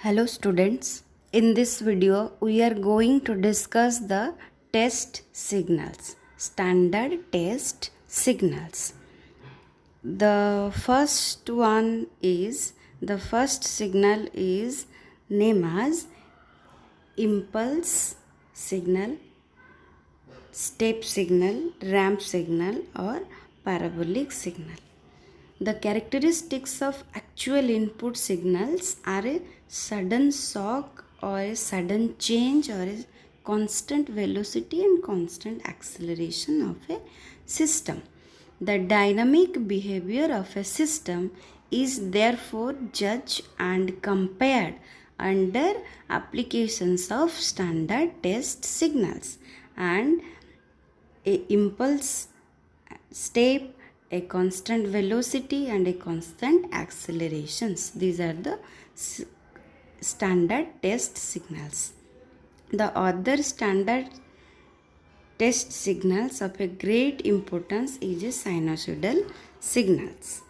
Hello students, in this video we are going to discuss the test signals, standard test signals. The first signal is named as impulse signal, step signal, ramp signal or parabolic signal. The characteristics of actual input signals are a sudden shock or a sudden change or a constant velocity and constant acceleration of a system. The dynamic behavior of a system is therefore judged and compared under applications of standard test signals and a impulse, step, a constant velocity and a constant accelerations. These are the standard test signals. The other standard test signals of a great importance is a sinusoidal signals.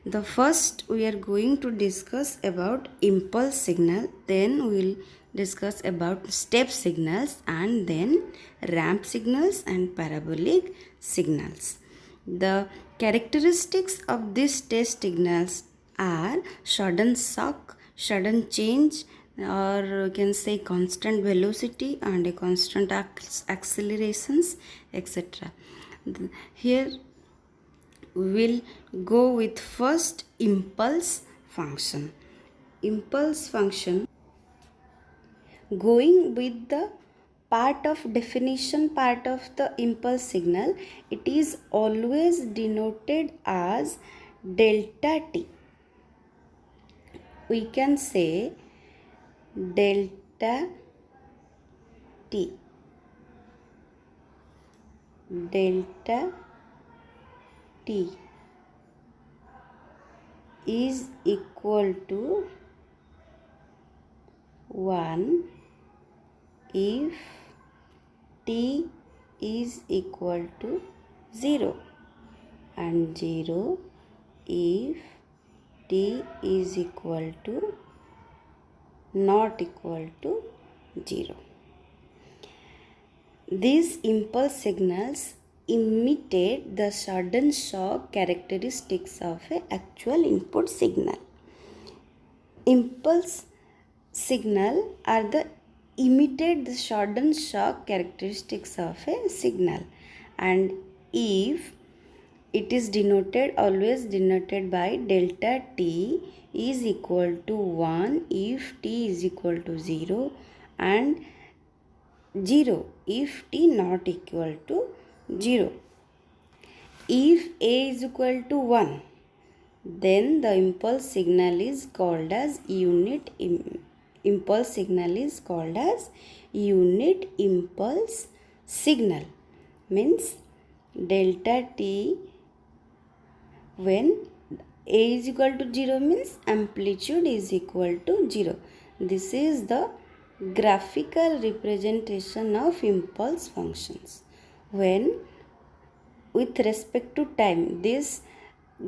The first we are going to discuss about impulse signal, then we will discuss about step signals and then ramp signals and parabolic signals. The characteristics of these test signals are sudden shock, sudden change, or you can say constant velocity and a constant accelerations, etc. Here we will go with first impulse function. Impulse function, going with the definition part of the impulse signal, it is always denoted as delta t. We can say delta t. Delta t is equal to 1 if t is equal to 0 and 0 if t is equal to not equal to 0. These impulse signals imitate the sudden shock characteristics of an actual input signal. Impulse signal are the imitate the sudden shock characteristics of a signal, and if it is always denoted by delta t is equal to 1 if t is equal to 0 and 0 if t not equal to 0. If a is equal to 1, then the impulse signal is called as unit impulse impulse signal. Means delta t when a is equal to 0 means amplitude is equal to 0. This is the graphical representation of impulse functions. When with respect to time, this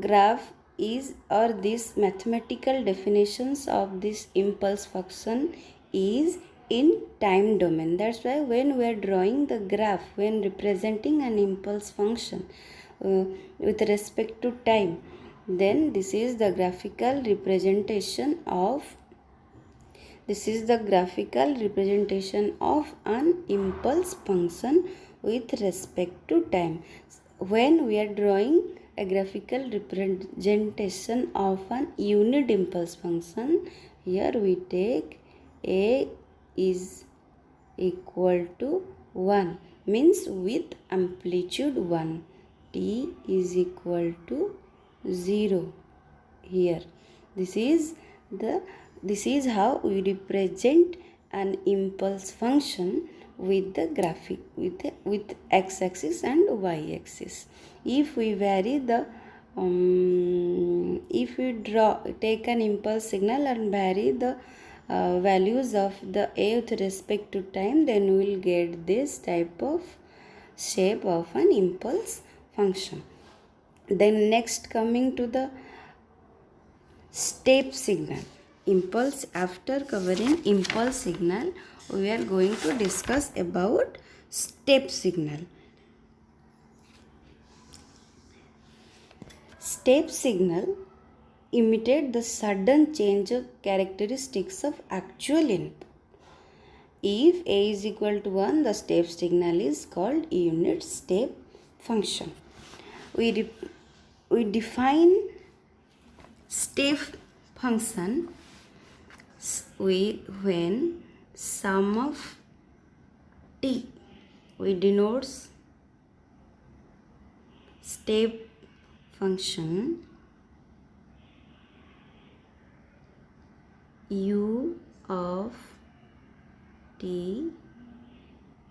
graph is, or this mathematical definitions of this impulse function is in time domain. That's why when we are drawing the graph, when representing an impulse function with respect to time, then this is the graphical representation of an impulse function with respect to time. When we are drawing a graphical representation of an unit impulse function, here we take a is equal to 1 means with amplitude 1, t is equal to 0 here. This is how we represent an impulse function with the graphic with x-axis and y-axis. If we vary the if we take an impulse signal and vary the values of the a with respect to time, then we will get this type of shape of an impulse function. Then next, coming to the step signal. impulse. After covering impulse signal, we are going to discuss about step signal. Step signal imitate the sudden change of characteristics of actual input. If a is equal to 1, the step signal is called unit step function. We define step function when sum of t, we denotes step function u of t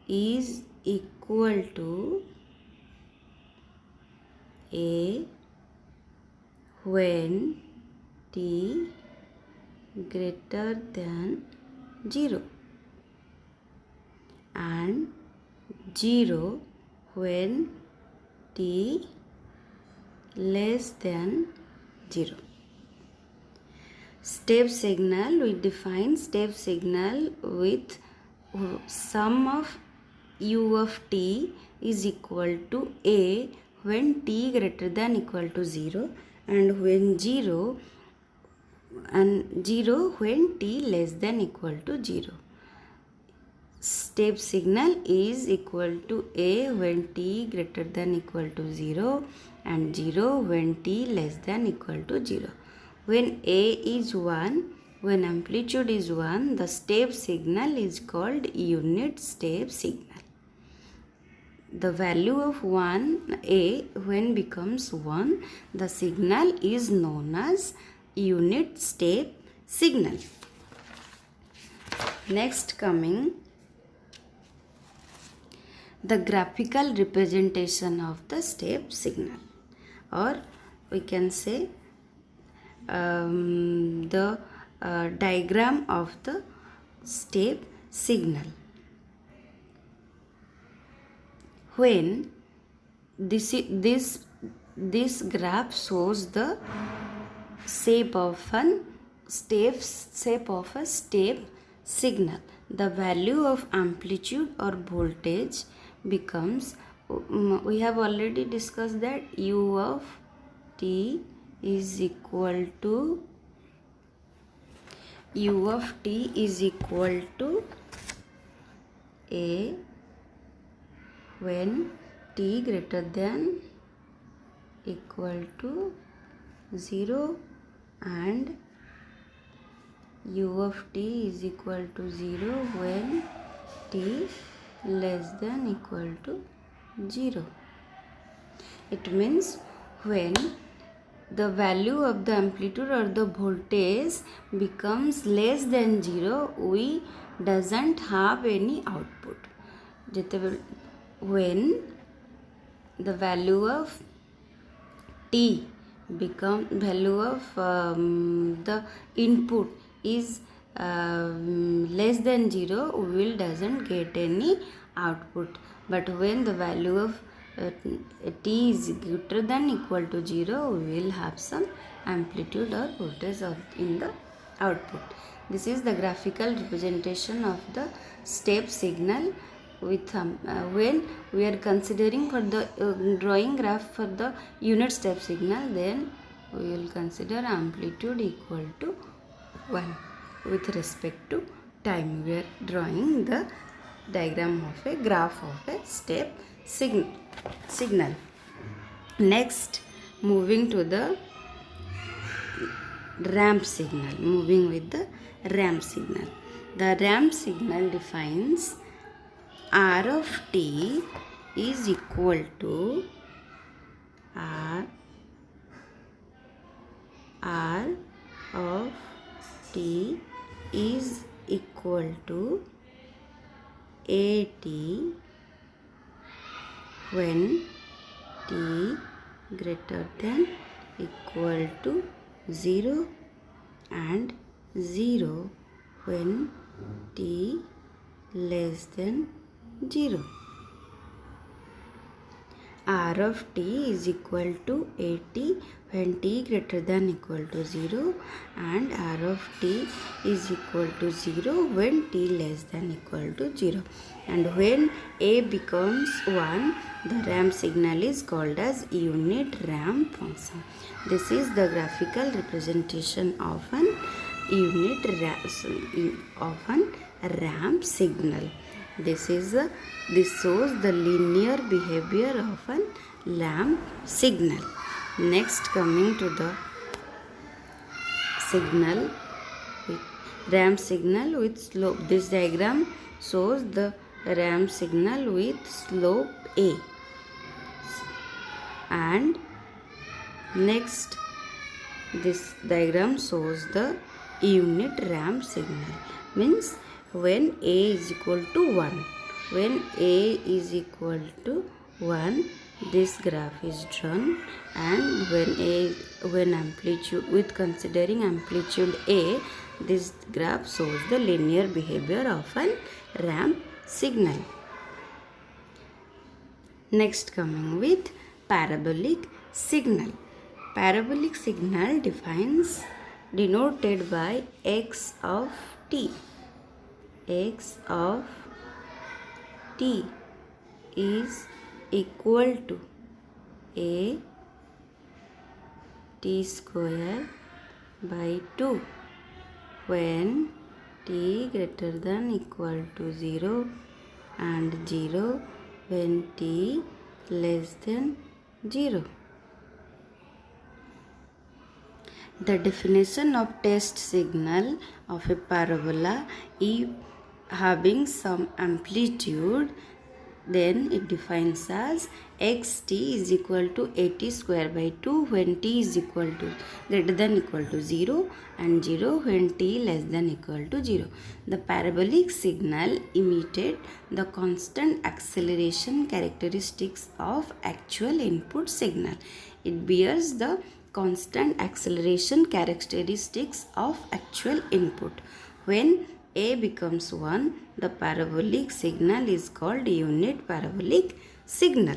is equal to a when t greater than 0 and 0 when t less than 0. Step signal, we define step signal with sum of u of t is equal to a when t greater than equal to 0 and when 0 when t less than equal to 0. Step signal is equal to a when t greater than equal to 0 and 0 when t less than equal to 0. When a is 1, when amplitude is 1, the step signal is called unit step signal. The value of 1 a when becomes 1, the signal is known as unit step signal. Next coming the graphical representation of the step signal, or we can say the diagram of the step signal. When this graph shows the shape of a step signal, the value of amplitude or voltage becomes, we have already discussed that u of t is equal to a when t greater than equal to 0 and u of t is equal to 0 when t less than equal to 0. It means when the value of the amplitude or the voltage becomes less than 0, we doesn't have any output. When the value of t become value of the input is less than 0, we will doesn't get any output. But when the value of t is greater than equal to 0, we will have some amplitude or voltage in the output. This is the graphical representation of the step signal. With when we are considering for the drawing graph for the unit step signal, then we will consider amplitude equal to 1 with respect to time. We are drawing the diagram of a graph of a step signal. Next, moving to the ramp signal. Moving with the ramp signal. The ramp signal defines r of t is equal to r of t is equal to at when t greater than equal to 0 and 0 when t less than 0. r of t is equal to 80 when t greater than equal to 0 and r of t is equal to 0 when t less than equal to 0. And when a becomes 1, the ramp signal is called as unit ramp function. This is the graphical representation of an ramp signal. This shows the linear behavior of a ramp signal. Next, coming to the ramp signal with slope. This diagram shows the ramp signal with slope a. And next, this diagram shows the unit ramp signal. Means when a is equal to 1. When a is equal to 1, this graph is drawn, and when amplitude, with considering amplitude a, this graph shows the linear behavior of a ramp signal. Next, coming with parabolic signal. Parabolic signal denoted by x of t. X of t is equal to a t square by 2 when t greater than equal to 0 and 0 when t less than 0. The definition of test signal of a parabola is having some amplitude, then it defines as xt is equal to 80 square by 2 when t is equal to greater than equal to 0 and 0 when t less than equal to 0. The parabolic signal imitated the constant acceleration characteristics of actual input signal. It bears the constant acceleration characteristics of actual input. When a becomes 1, the parabolic signal is called unit parabolic signal.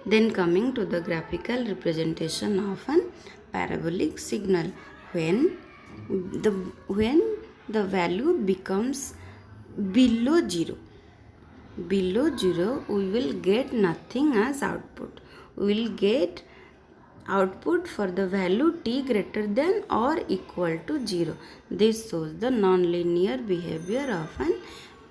Then coming to the graphical representation of an parabolic signal. When the value becomes below 0, we will get nothing as output. We will get output for the value t greater than or equal to 0. This shows the nonlinear behavior of an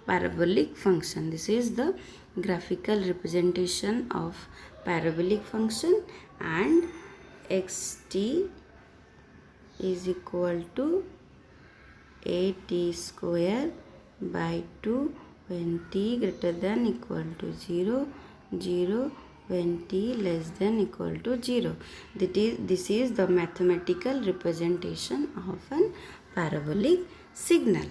parabolic function. This is the graphical representation of parabolic function, and xt is equal to at square by 2 when t greater than equal to 0, 0 when t less than equal to 0. This is the mathematical representation of an parabolic signal.